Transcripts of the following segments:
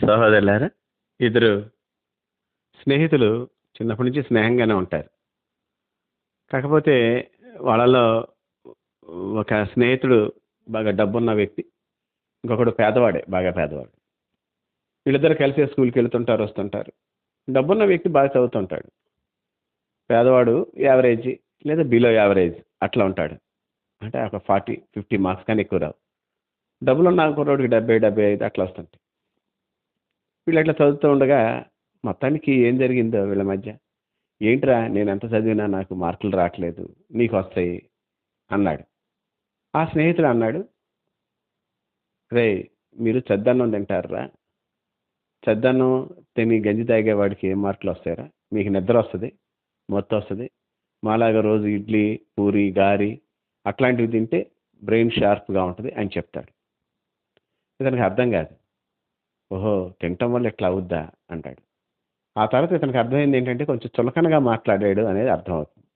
సహోదరులారా, ఇద్దరు స్నేహితులు చిన్నప్పటి నుంచి స్నేహంగానే ఉంటారు. కాకపోతే వాళ్ళలో ఒక స్నేహితుడు బాగా డబ్బున్న వ్యక్తి, ఇంకొకడు పేదవాడే, బాగా పేదవాడు. వీళ్ళిద్దరు కలిసి స్కూల్కి వెళ్తుంటారు, వస్తుంటారు. డబ్బున్న వ్యక్తి బాగా చదువుతుంటాడు. పేదవాడు యావరేజ్ లేదా బిలో యావరేజ్ అట్లా ఉంటాడు. అంటే ఒక 40, 50 మార్క్స్ కానీ ఎక్కువ రావు. డబ్బులున్న కుర్రోడికి 70, 75 అట్లా వస్తుంటాయి. వీళ్ళు అట్లా చదువుతూ ఉండగా మొత్తానికి ఏం జరిగిందో వీళ్ళ మధ్య, ఏంట్రా నేను ఎంత చదివినా నాకు మార్కులు రావట్లేదు, నీకు వస్తాయి అన్నాడు. ఆ స్నేహితుడు అన్నాడు, రే మీరు చద్దన్నం తింటారా? చద్దన్నం తిని గంజి తాగేవాడికి ఏం మార్కులు వస్తాయరా? మీకు నిద్ర వస్తుంది, మొత్తం వస్తుంది. మాలాగా రోజు ఇడ్లీ, పూరి, గారి అట్లాంటివి తింటే బ్రెయిన్ షార్ప్గా ఉంటుంది అని చెప్తాడు. ఇతనికి అర్థం కాదు. ఓహో, తినటం వల్ల ఇట్లా అవుద్దా అంటాడు. ఆ తర్వాత ఇతనికి అర్థమైంది ఏంటంటే కొంచెం చులకనగా మాట్లాడాడు అనేది అర్థమవుతుంది.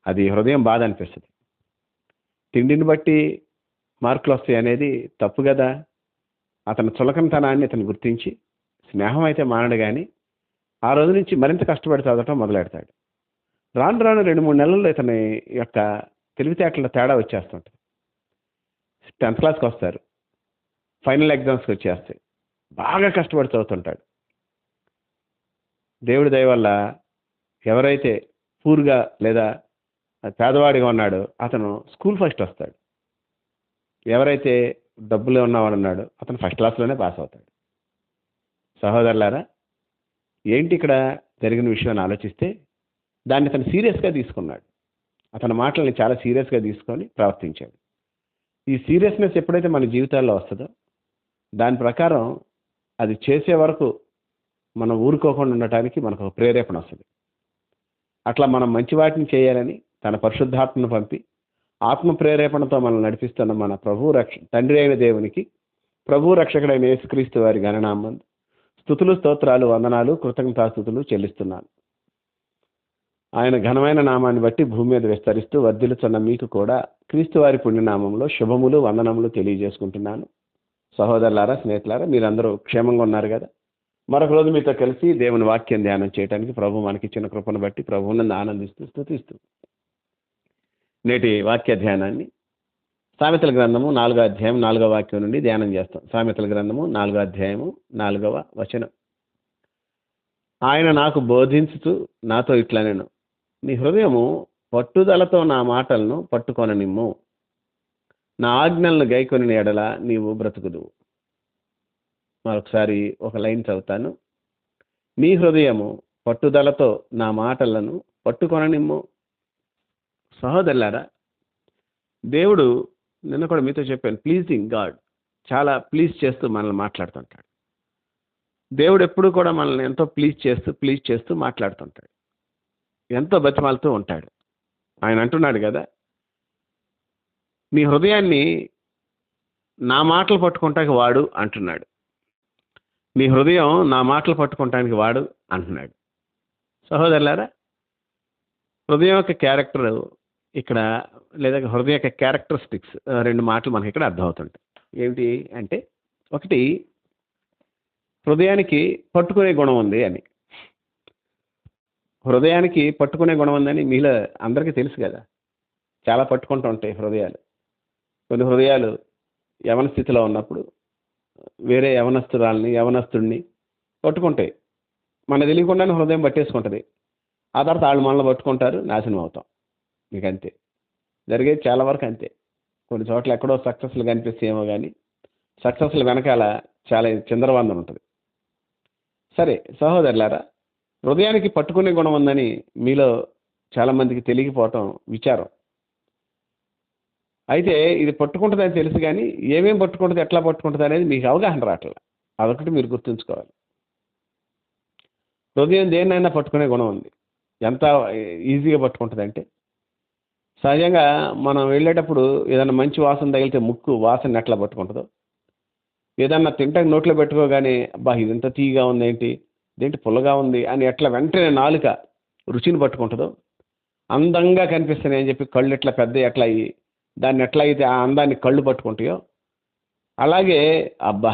అది హృదయం బాధ అనిపిస్తుంది. తిండిని బట్టి మార్కులు వస్తాయి అనేది తప్పు కదా. అతని చులకనతనాన్ని ఇతను గుర్తించి స్నేహం అయితే మానడు కానీ ఆ రోజు నుంచి మరింత కష్టపడి చదవటం మొదలెడతాడు. రాను రాను 2-3 నెలల్లో ఇతని యొక్క తెలివితేటల తేడా వచ్చేస్తుంటుంది. 10th క్లాస్కి వస్తారు, ఫైనల్ ఎగ్జామ్స్కి వచ్చేస్తాయి. బాగా కష్టపడి చదువుతుంటాడు. దేవుడి దయ వల్ల ఎవరైతే పూర్గా లేదా పేదవాడిగా ఉన్నాడో అతను స్కూల్ ఫస్ట్ వస్తాడు. ఎవరైతే డబ్బులు ఉన్నవాడు ఉన్నాడో అతను ఫస్ట్ క్లాస్లోనే పాస్ అవుతాడు. సహోదరులారా, ఏంటి ఇక్కడ జరిగిన విషయాన్ని ఆలోచిస్తే దాన్ని అతను సీరియస్గా తీసుకున్నాడు. అతని మాటల్ని చాలా సీరియస్గా తీసుకొని ప్రవర్తించాడు. ఈ సీరియస్నెస్ ఎప్పుడైతే మన జీవితాల్లో వస్తుందో దాని ప్రకారం అది చేసే వరకు మనం ఊరుకోకుండా ఉండటానికి మనకు ఒక ప్రేరేపణ వస్తుంది. అట్లా మనం మంచి వాటిని చేయాలని తన పరిశుద్ధాత్మను పంపి ఆత్మ ప్రేరేపణతో మనం నడిపిస్తున్న మన తండ్రి అయిన దేవునికి, ప్రభు రక్షకుడైన యేసుక్రీస్తు వారి ఘననామం స్తుతులు, స్తోత్రాలు, వందనాలు, కృతజ్ఞతాస్తుతులు చెల్లిస్తున్నాను. ఆయన ఘనమైన నామాన్ని బట్టి భూమి మీద విస్తరిస్తూ వర్ధిల్లుతున్న మీకు కూడా క్రీస్తు వారి పుణ్యనామంలో శుభములు, వందనములు తెలియజేసుకుంటున్నాను. సహోదరులారా, స్నేహితులారా, మీరందరూ క్షేమంగా ఉన్నారు కదా. మరొక రోజు మీతో కలిసి దేవుని వాక్యం ధ్యానం చేయడానికి ప్రభు మనకిచ్చిన కృపను బట్టి ప్రభువునందు ఆనందిస్తూ స్తుతిస్తూ నేటి వాక్య ధ్యానాన్ని సామెతల గ్రంథము 4వ అధ్యాయం 4వ వాక్యం నుండి ధ్యానం చేస్తాం. సామెతల గ్రంథము 4వ అధ్యాయము 4వ వచనం. ఆయన నాకు బోధించుతూ నాతో ఇట్లా నేను, నీ హృదయము పట్టుదలతో నా మాటలను పట్టుకొననిమ్ము, నా ఆజ్ఞలను గైకొని ఎడల నీవు బ్రతుకుదువు. మరొకసారి ఒక లైన్ చదువుతాను. నీ హృదయము పట్టుదలతో నా మాటలను పట్టుకొననిమ్ము. సహోదరులారా, దేవుడు నిన్న కూడా మీతో చెప్పాను, ప్లీజింగ్ గాడ్, చాలా ప్లీజ్ చేస్తూ మనల్ని మాట్లాడుతుంటాడు. దేవుడు ఎప్పుడు కూడా మనల్ని ఎంతో ప్లీజ్ చేస్తూ మాట్లాడుతుంటాడు, ఎంతో బతిమాలుతూ ఉంటాడు. ఆయన అంటున్నాడు కదా, నీ హృదయాన్ని నా మాటలు పట్టుకుంటానికి వాడు అంటున్నాడు. నీ హృదయం నా మాటలు పట్టుకుంటానికి వాడు అంటున్నాడు. సహోదరులారా, హృదయం యొక్క క్యారెక్టర్ ఇక్కడ, లేదా హృదయం యొక్క క్యారెక్టరిస్టిక్స్ 2 మాటలు మనకి ఇక్కడ అర్థమవుతుంటాయి. ఏమిటి అంటే, ఒకటి హృదయానికి పట్టుకునే గుణం ఉంది అని. హృదయానికి పట్టుకునే గుణం ఉందని మీలో అందరికీ తెలుసు కదా. చాలా పట్టుకుంటూ ఉంటాయి హృదయాలు. కొన్ని హృదయాలు యవన స్థితిలో ఉన్నప్పుడు వేరే యవనస్తుడిని పట్టుకుంటాయి. మన తెలియకుండానే హృదయం పట్టేసుకుంటుంది. ఆ తర్వాత వాళ్ళు మనల్ని పట్టుకుంటారు, నాశనం అవుతాం. మీకు అంతే జరిగేది, చాలా వరకు అంతే. కొన్ని చోట్ల ఎక్కడో సక్సెస్లు కనిపిస్తేమో కానీ సక్సెస్ల వెనకాల చాలా చిందరవందన ఉంటుంది. సరే సహోదరులారా, హృదయానికి పట్టుకునే గుణం ఉందని మీలో చాలామందికి తెలియకపోవటం విచారం. అయితే ఇది పట్టుకుంటుందని తెలుసు కానీ ఏమేమి పట్టుకుంటుంది, ఎట్లా పట్టుకుంటుంది అనేది మీకు అవగాహన రావట్లేదు. అదొకటి మీరు గుర్తుంచుకోవాలి. హృదయం దేన్నైనా పట్టుకునే గుణం ఉంది. ఎంత ఈజీగా పట్టుకుంటుంది అంటే, సహజంగా మనం వెళ్ళేటప్పుడు ఏదైనా మంచి వాసన తగిలితే ముక్కు వాసన ఎట్లా పట్టుకుంటుందో, ఏదన్నా తింటాక నోట్లో పెట్టుకోగానే అబ్బా ఇది ఇంత తీయగా ఉంది, ఇదేంటి పుల్లగా ఉంది అని ఎట్లా వెంటనే నాలుక రుచిని పట్టుకుంటుందో, అందంగా కనిపిస్తున్నాయి అని చెప్పి కళ్ళు ఎట్లా పెద్ద ఎట్లా అయ్యి దాన్ని ఎట్లా అయితే ఆ అందాన్ని కళ్ళు పట్టుకుంటాయో, అలాగే అబ్బా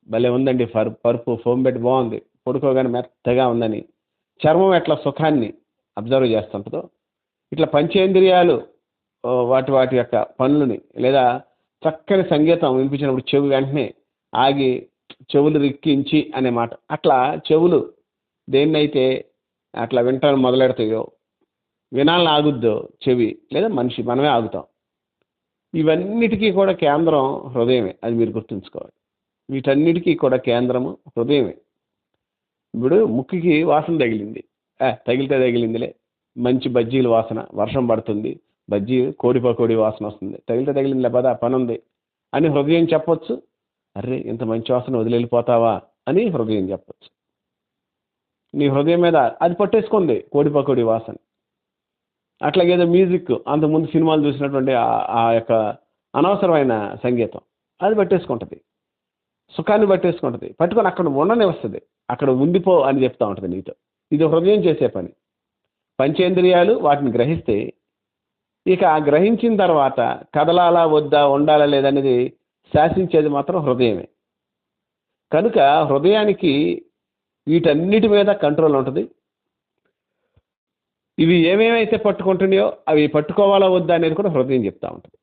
భలే ఉందండి, పరుపు ఫోమ్ బెడ్ బాగుంది, పడుకోగానే మెత్తగా ఉందని. చర్మం ఎట్లా సుఖాన్ని అబ్జర్వ్ చేస్తుంటుందో, ఇట్లా పంచేంద్రియాలు వాటి వాటి యొక్క పనులని, లేదా చక్కని సంగీతం వినిపించినప్పుడు చెవి వెంటనే ఆగి చెవులు రిక్కించి అనే మాట, అట్లా చెవులు దేన్నైతే అట్లా వింటాను మొదలెడతాయో, వినాలని ఆగుద్దో చెవి, లేదా మనిషి మనమే ఆగుతాం. ఇవన్నిటికీ కూడా కేంద్రం హృదయమే, అది మీరు గుర్తుంచుకోవాలి. వీటన్నిటికీ కూడా కేంద్రము హృదయమే. ఇప్పుడు ముక్కుకి వాసన తగిలింది, తగిలితే తగిలిందిలే, మంచి బజ్జీల వాసన, వర్షం పడుతుంది, బజ్జీ కోడి పకోడి వాసన వస్తుంది, తగిలితే తగిలిందిలే పద పని ఉంది అని హృదయం చెప్పొచ్చు. అర్రే ఇంత మంచి వాసన వదిలిపోతావా అని హృదయం చెప్పొచ్చు. నీ హృదయం మీద అది పట్టేసుకుంది కోడి పకోడి వాసన. అట్లాగేదో మ్యూజిక్, అంతకుముందు సినిమాలు చూసినటువంటి ఆ యొక్క అనవసరమైన సంగీతం అది పట్టేసుకుంటుంది, సుఖాన్ని పట్టేసుకుంటుంది, పట్టుకొని అక్కడ ఉండనివస్తుంది, అక్కడ ఉండిపో అని చెప్తా ఉంటుంది నీతో. ఇది హృదయం చేసే పని. పంచేంద్రియాలు వాటిని గ్రహిస్తే, ఇక ఆ గ్రహించిన తర్వాత కదలాలా వద్దా, ఉండాలా లేదనేది శాసించేది మాత్రం హృదయమే. కనుక హృదయానికి వీటన్నిటి మీద కంట్రోల్ ఉంటుంది. ఇవి ఏమేమైతే పట్టుకుంటున్నాయో అవి పట్టుకోవాలా వద్దా అనేది కూడా హృదయం చెప్తా ఉంటుంది.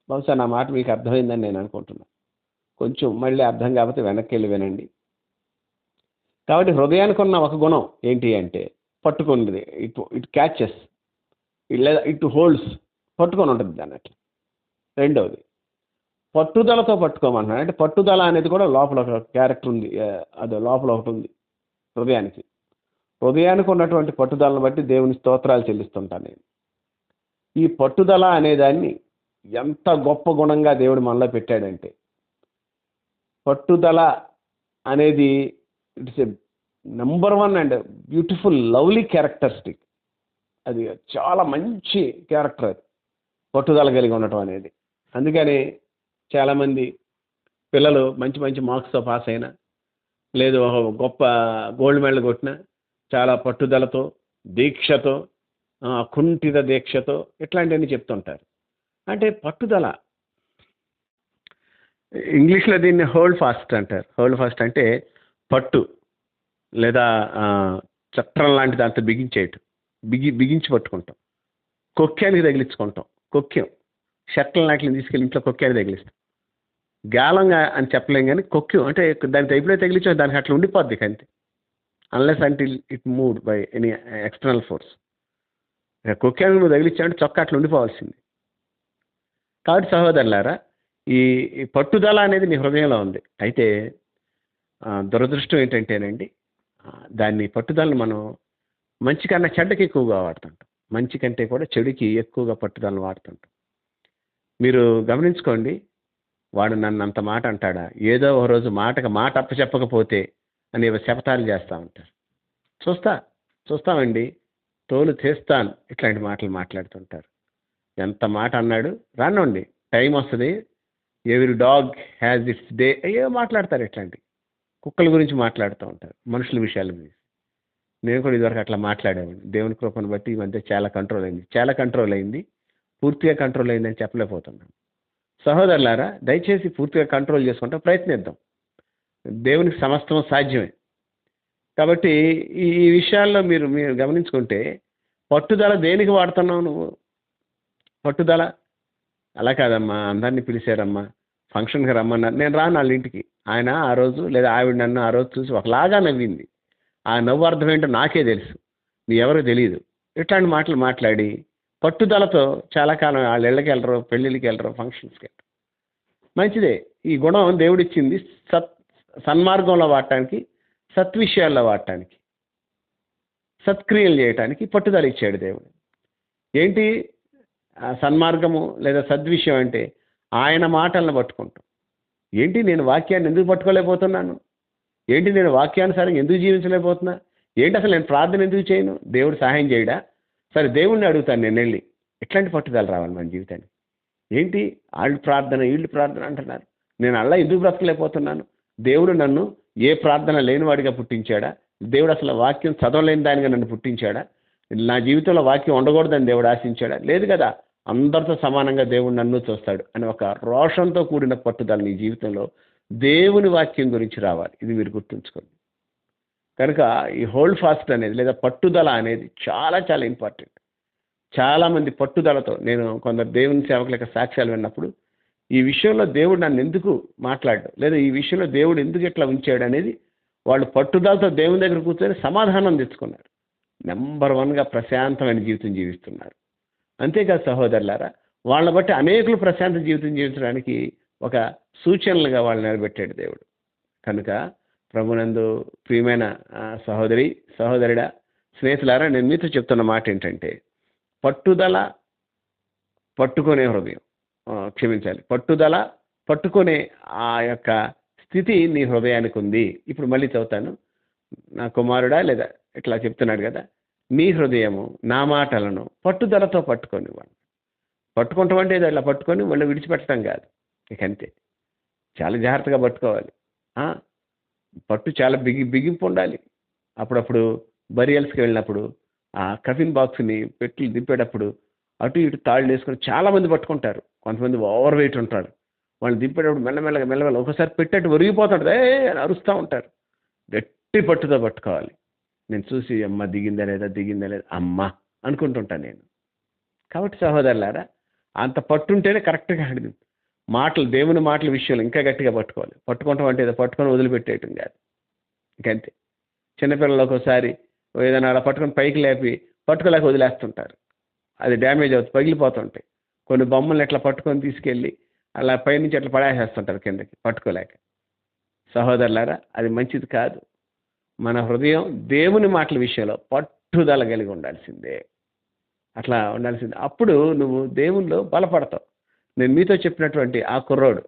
బహుశా నా మాట మీకు అర్థమైందని నేను అనుకుంటున్నాను. కొంచెం మళ్ళీ అర్థం కాకపోతే వెనక్కి వెళ్ళి వినండి. కాబట్టి హృదయానికి ఉన్న ఒక గుణం ఏంటి అంటే పట్టుకున్నది, ఇట్ క్యాచెస్, లేదా ఇట్ హోల్డ్స్, పట్టుకొని ఉంటుంది దాన్ని అట్లా. రెండవది పట్టుదలతో పట్టుకోమంటున్నాను, అంటే పట్టుదల అనేది కూడా లోపల ఒక క్యారెక్టర్ ఉంది, అది లోపల ఒకటి ఉంది హృదయానికి. హృదయానికి ఉన్నటువంటి పట్టుదలను బట్టి దేవుని స్తోత్రాలు చెల్లిస్తుంటాను నేను. ఈ పట్టుదల అనేదాన్ని ఎంత గొప్ప గుణంగా దేవుడు మనలో పెట్టాడంటే, పట్టుదల అనేది it's a number 1 and beautiful lovely characteristic. అది చాలా మంచి క్యారెక్టర్, అది పట్టుదల కలిగి ఉండటం అనేది. అందుకని చాలామంది పిల్లలు మంచి మంచి మార్క్స్తో పాస్ అయినా, లేదు ఒక గొప్ప గోల్డ్ మెడల్ కొట్టినా, చాలా పట్టుదలతో, దీక్షతో, అకుంఠిత దీక్షతో ఇట్లాంటివన్నీ చెప్తుంటారు. అంటే పట్టుదల, ఇంగ్లీష్లో దీన్ని హోల్డ్ ఫాస్ట్ అంటారు. హోల్డ్ ఫాస్ట్ అంటే పట్టు, లేదా చట్రం లాంటి దాంతో బిగించేయటం, బిగించి పట్టుకుంటాం. కొక్కానికి తగిలించుకుంటాం, కొక్యం షర్ట్ల నాటిని తీసుకెళ్ళి ఇంట్లో కొక్కానికి తగిలిస్తాం. గాలంగా అని చెప్పలేం, కానీ కొక్యం అంటే దాని టైప్లో తగిలించో దానికి అట్లా ఉండిపోద్ది అంతే, unless until it moved by any external force. కొక్కానికి నువ్వు తగిలించావంటే చొక్కా అట్లా ఉండిపోవాల్సింది. కాబట్టి సహోదరులారా, ఈ పట్టుదల అనేది నీ హృదయంలో ఉంది. అయితే దురదృష్టం ఏంటంటేనండి, దాన్ని పట్టుదలను మనం మంచి కన్నా చెడ్డకి ఎక్కువగా వాడుతుంటాం. మంచి కంటే కూడా చెడుకి ఎక్కువగా పట్టుదలను వాడుతుంటాం. మీరు గమనించుకోండి, వాడు నన్ను అంత మాట అంటాడా, ఏదో ఒక రోజు మాటకు మాట అప్పచెప్పకపోతే అనే శపథాలు చేస్తూ ఉంటారు. చూస్తామండి, తోలు తీస్తాను ఇట్లాంటి మాటలు మాట్లాడుతుంటారు. ఎంత మాట అన్నాడు, రానండి టైం వస్తుంది, ఎవరి డాగ్ హ్యాజ్ ఇట్స్ డే, అయ్యో మాట్లాడతారు. ఇట్లాంటి కుక్కల గురించి మాట్లాడుతూ ఉంటారు, మనుషుల విషయాల గురించి. నేను కూడా ఇదివరకు అట్లా మాట్లాడేవాడిని. దేవుని కృపను బట్టి ఈ మధ్య చాలా కంట్రోల్ అయింది. పూర్తిగా కంట్రోల్ అయిందని చెప్పలేకపోతున్నాను. సహోదరులారా, దయచేసి పూర్తిగా కంట్రోల్ చేసుకుంటే ప్రయత్నిద్దాం. దేవునికి సమస్తం సాధ్యమే. కాబట్టి ఈ విషయాల్లో మీరు గమనించుకుంటే, పట్టుదల దేనికి వాడుతున్నావు నువ్వు? పట్టుదల అలా కాదమ్మా, అందరినీ పిలిచారమ్మా, ఫంక్షన్కి రమ్మన్నారు, నేను రాను వాళ్ళ ఇంటికి. ఆయన ఆ రోజు లేదా ఆవిడ నన్ను ఆ రోజు చూసి ఒకలాగా నవ్వింది, ఆ నవ్వు అర్థం ఏంటో నాకే తెలుసు, మీ ఎవరికి తెలియదు. ఇట్లాంటి మాటలు మాట్లాడి పట్టుదలతో చాలా కాలం వాళ్ళ ఇళ్ళకి వెళ్ళరు, పెళ్ళిళ్ళకి వెళ్ళరు, ఫంక్షన్స్కి వెళ్ళరు. మంచిదే, ఈ గుణం దేవుడిచ్చింది సన్మార్గంలో వాడటానికి, సత్విషయాల్లో వాడటానికి, సత్క్రియలు చేయటానికి పట్టుదల ఇచ్చాడు దేవుడు. ఏంటి సన్మార్గము లేదా సద్విషయం అంటే? ఆయన మాటలను పట్టుకుంటాం. ఏంటి నేను వాక్యాన్ని ఎందుకు పట్టుకోలేకపోతున్నాను? ఏంటి నేను వాక్యానుసారం ఎందుకు జీవించలేకపోతున్నా? ఏంటి అసలు నేను ప్రార్థన ఎందుకు చేయను? దేవుడు సహాయం చేయడా? సరే దేవుడిని అడుగుతాను నేను వెళ్ళి. ఎట్లాంటి పట్టుదల రావాలి మన జీవితానికి? ఏంటి వీళ్ళు ప్రార్థన అంటున్నారు, నేను అలా ఎందుకు బ్రతకలేకపోతున్నాను? దేవుడు నన్ను ఏ ప్రార్థన లేనివాడిగా పుట్టించాడా? దేవుడు అసలు వాక్యం చదవలేని దానిగా నన్ను పుట్టించాడా? నా జీవితంలో వాక్యం ఉండకూడదని దేవుడు ఆశించాడా? లేదు కదా. అందరితో సమానంగా దేవుడు నన్ను చూస్తాడు అని ఒక రోషంతో కూడిన పట్టుదల నీ జీవితంలో దేవుని వాక్యం గురించి రావాలి. ఇది మీరు గుర్తుంచుకోండి. కనుక ఈ హోల్డ్ ఫాస్ట్ అనేది లేదా పట్టుదల అనేది చాలా చాలా ఇంపార్టెంట్. చాలామంది పట్టుదలతో, నేను కొందరు దేవుని సేవకుల యొక్క సాక్ష్యాలు విన్నప్పుడు ఈ విషయంలో దేవుడు నన్ను ఎందుకు మాట్లాడు, లేదా ఈ విషయంలో దేవుడు ఎందుకు ఇట్లా ఉంచాడు అనేది వాళ్ళు పట్టుదలతో దేవుని దగ్గర కూర్చొని సమాధానం తెచ్చుకున్నారు. నెంబర్ 1గా ప్రశాంతమైన జీవితం జీవిస్తున్నారు. అంతేకాదు సహోదరులారా, వాళ్ళని బట్టి అనేకులు ప్రశాంత జీవితం జీవించడానికి ఒక సూచనలుగా వాళ్ళు నిలబెట్టాడు దేవుడు. కనుక ప్రభునందు ప్రియమైన సహోదరి సహోదరుడా, స్నేహితులారా, నేను మీతో చెప్తున్న మాట ఏంటంటే పట్టుదల, పట్టుకునే హృదయం, క్షమించాలి, పట్టుదల పట్టుకునే ఆ యొక్క స్థితి నీ హృదయానికి ఉంది. ఇప్పుడు మళ్ళీ చదువుతాను. నా కుమారుడా, లేదా ఇట్లా చెప్తున్నాడు కదా, నీ హృదయము నా మాటలను పట్టుదలతో పట్టుకొని వాడు. పట్టుకుంటాం అంటే ఏదో ఇలా పట్టుకొని మళ్ళీ విడిచిపెట్టడం కాదు. ఇక అంతే, చాలా జాగ్రత్తగా పట్టుకోవాలి. పట్టు చాలా బిగింపు ఉండాలి. అప్పుడప్పుడు బరియల్స్కి వెళ్ళినప్పుడు ఆ కఫిన్ బాక్స్ని పెట్టి దింపేటప్పుడు అటు ఇటు తాళ్ళు వేసుకొని చాలామంది పట్టుకుంటారు. కొంతమంది ఓవర్ వెయిట్ ఉంటారు. వాళ్ళు దింపేటప్పుడు మెల్లమెల్లగా ఒకసారి పెట్టేట్టు ఒరిగిపోతాడు, అని అరుస్తూ ఉంటారు. గట్టి పట్టుతో పట్టుకోవాలి. నేను చూసి అమ్మ దిగిందా లేదా అమ్మ అనుకుంటుంటాను నేను. కాబట్టి సహోదరులారా, అంత పట్టుంటేనే కరెక్ట్గా మాటలు, దేవుని మాటల విషయంలో ఇంకా గట్టిగా పట్టుకోవాలి. పట్టుకుంటాం అంటే ఏదో పట్టుకొని వదిలిపెట్టేయటం కాదు. ఇంకంతే. చిన్నపిల్లలు ఒకసారి ఏదైనా అలా పట్టుకొని పైకి లేపి పట్టుకోలేక వదిలేస్తుంటారు. అది డ్యామేజ్ అవుతుంది, పగిలిపోతుంటాయి. కొన్ని బొమ్మల్ని ఎట్లా పట్టుకొని తీసుకెళ్ళి అలా పైనుంచి అట్లా పడేసేస్తుంటారు కిందకి పట్టుకోలేక. సహోదరులారా, అది మంచిది కాదు. మన హృదయం దేవుని మాటల విషయంలో పట్టుదల కలిగి ఉండాల్సిందే. అట్లా ఉండాల్సిందే. అప్పుడు నువ్వు దేవునిలో బలపడతావు. నేను మీతో చెప్పినటువంటి ఆ కుర్రోడు,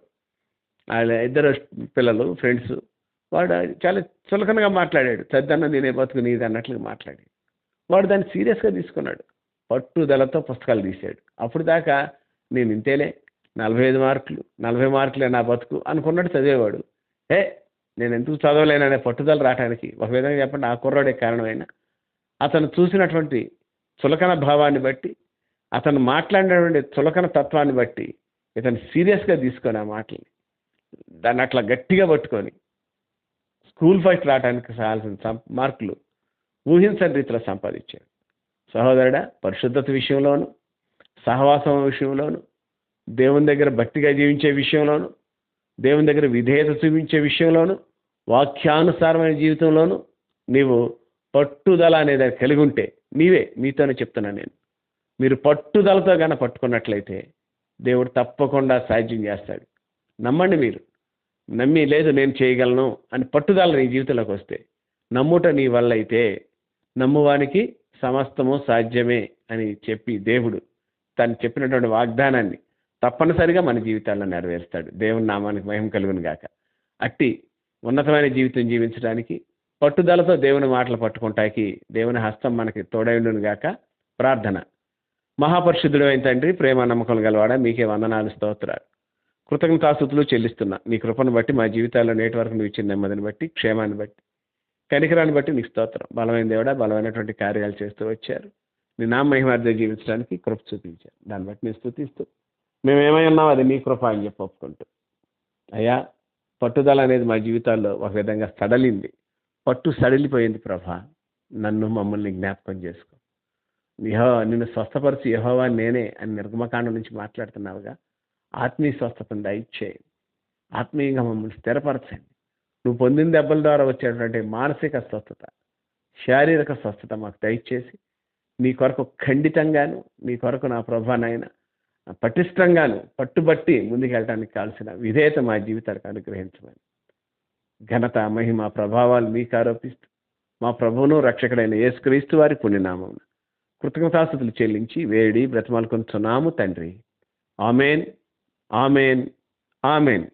వాళ్ళ ఇద్దరు పిల్లలు ఫ్రెండ్స్, వాడు చాలా చులకనగా మాట్లాడాడు. చద్దన్న నేనే బతుకు నీది అన్నట్లుగా మాట్లాడాడు. వాడు దాన్ని సీరియస్గా తీసుకున్నాడు. పట్టుదలతో పుస్తకాలు తీశాడు. అప్పుడు దాకా నేను ఇంతేలే, 45 మార్కులు 40 మార్కులే నా బతుకు అనుకున్నాడు చదివేవాడు. నేను ఎందుకు చదవలేననే పట్టుదల రావడానికి ఒక విధంగా చెప్పండి ఆ కుర్రోడే కారణమైన అతను చూసినటువంటి చులకన భావాన్ని బట్టి, అతను మాట్లాడినటువంటి చులకన తత్వాన్ని బట్టి ఇతను సీరియస్గా తీసుకొని ఆ మాటల్ని దాన్ని అట్లా గట్టిగా పట్టుకొని స్కూల్ ఫస్ట్ రావడానికి కావాల్సిన మార్కులు ఊహించని రీతిలో సంపాదించాడు. సహోదరుడా, పరిశుద్ధత విషయంలోను, సహవాసం విషయంలోను, దేవుని దగ్గర భక్తిగా జీవించే విషయంలోను, దేవుని దగ్గర విధేయత చూపించే విషయంలోను, వాక్యానుసారమైన జీవితంలోను నీవు పట్టుదల అనేది కలిగి ఉంటే, మీతోనే చెప్తున్నాను నేను, మీరు పట్టుదలతో కనుక పట్టుకున్నట్లయితే దేవుడు తప్పకుండా సాధ్యం చేస్తాడు. నమ్మండి. మీరు నమ్మి లేదు నేను చేయగలను అని పట్టుదల నీ జీవితంలోకి వస్తే, నమ్ముట నీ వల్ల అయితే నమ్మువానికి సమస్తము సాధ్యమే అని చెప్పి దేవుడు తను చెప్పినటువంటి వాగ్దానాన్ని తప్పనిసరిగా మన జీవితాల్లో నెరవేరుస్తాడు. దేవుని నామానికి మహిమ కలుగును గాక. అట్టి ఉన్నతమైన జీవితం జీవించడానికి పట్టుదలతో దేవుని మాటలు పట్టుకుంటానికి దేవుని హస్తం మనకి తోడైండును గాక. ప్రార్థన. మహాపరిశుద్ధుడు అయిన తండ్రి, ప్రేమ నమ్మకం గలవాడా, మీకే వందనాలు స్తోత్రాలు కృతజ్ఞతాస్తుతులు చెల్లిస్తున్నా. నీ కృపను బట్టి మా జీవితాల్లో నేటి వరకు నువ్వు ఇచ్చిన నెమ్మదిని బట్టి, క్షేమాన్ని బట్టి, కనికరాన్ని బట్టి నీకు స్తోత్రం. బలమైన దేవుడా, బలమైనటువంటి కార్యాలు చేస్తూ వచ్చారు. నీ నామ మహిమార్థం జీవించడానికి కృప చూపించారు. దాన్ని బట్టి నేను స్తుతిస్తూ మేము ఏమై ఉన్నాం అది నీ కృప అని చెప్పి ఒప్పుకుంటూ, అయ్యా పట్టుదల అనేది మా జీవితాల్లో ఒక విధంగా సడలింది, పట్టు సడలిపోయింది ప్రభా. నన్ను మమ్మల్ని జ్ఞాపకం చేసుకో. నిన్ను స్వస్థపరిచి యెహోవా నేనే అని నిర్గమకాండం నుంచి మాట్లాడుతున్నావుగా. ఆత్మీయ స్వస్థతను దయచేయండి. ఆత్మీయంగా మమ్మల్ని స్థిరపరచండి. నువ్వు పొందిన దెబ్బల ద్వారా వచ్చేటువంటి మానసిక స్వస్థత, శారీరక స్వస్థత మాకు దయచేసి నీ కొరకు ఖండితంగాను, నీ కొరకు నా ప్రభానైనా పటిష్టంగాను పట్టుబట్టి ముందుకెళ్ళడానికి కావాల్సిన విధేయత మా జీవితాలకు అనుగ్రహించమని ఘనత, మహిమ, ప్రభావాలు మీకు ఆరోపిస్తూ మా ప్రభువును రక్షకుడైన యేసుక్రీస్తు వారి పుణ్యనామమున కృతజ్ఞతాస్తుతులు చెల్లించి వేడి బ్రతిమాలుకొనుచున్నాము తండ్రి. Amen, amen, amen.